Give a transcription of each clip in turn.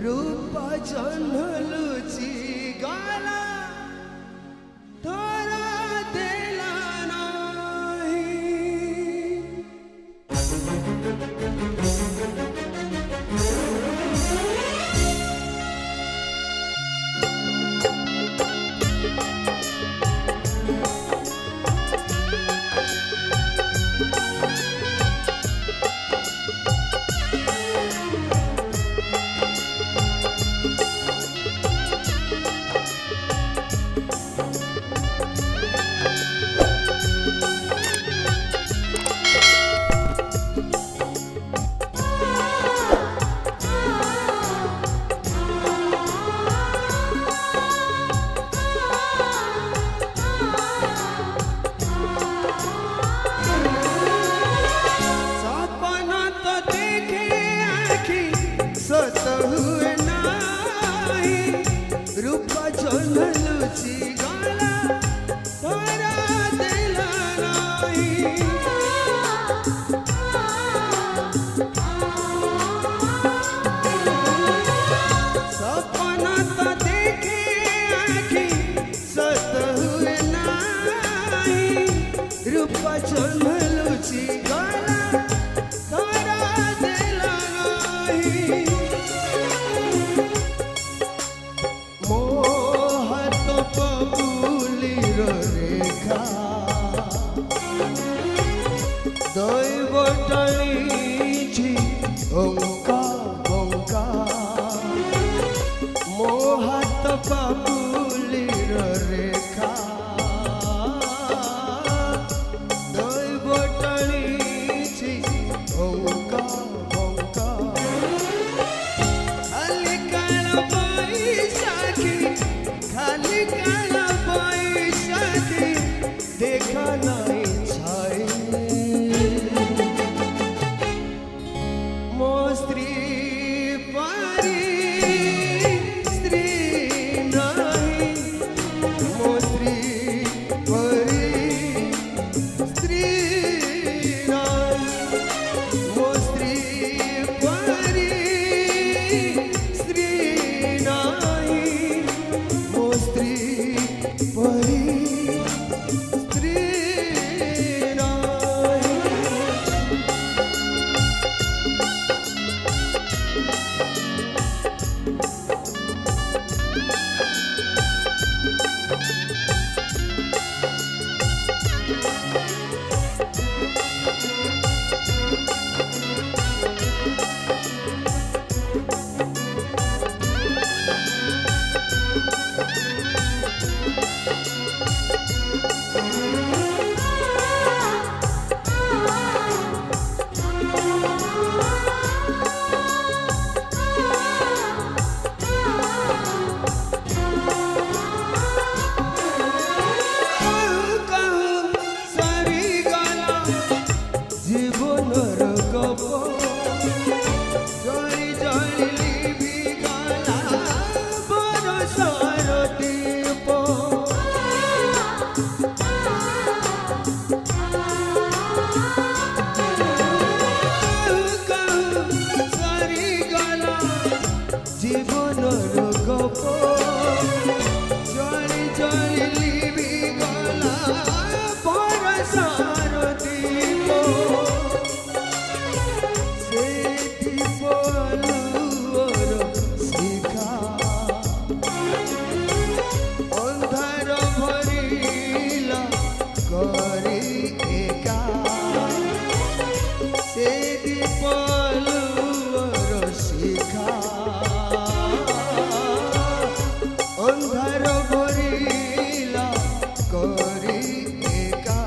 रूपा जन्मलुची गाला तोरा देला नाही। सत हुए नाही रूपा जन्मलुची गाला तोरा देला नाही। सपना तो देखे आँखी सत हुए नाही रूपा जन्मलुची गाला तोरा देला नाही। दैव टळीची ओंका बोंका मोहात पापुलीर रेखा। दैव टळीची ओंका बोंका खाली काळ बैसाखी खाली काळ बैसाखी देखा नाही छाई। स्त्री पारी स्त्री नाही मो स्त्री परी स्त्री नाही मो स्त्री परी स्त्री नाही मो स्त्री परी स्त्री नाही। জীবনর গপ জলি জলি লিবি গলা বরষার দীপ সে দীপ আলোর শিখা অন্ধার ভরিলা করি একা সে দীপ আলোর শিখা अंधार भरिला करी एका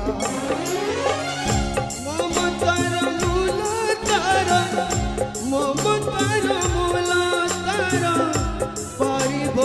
ममतार मूल तार पारिब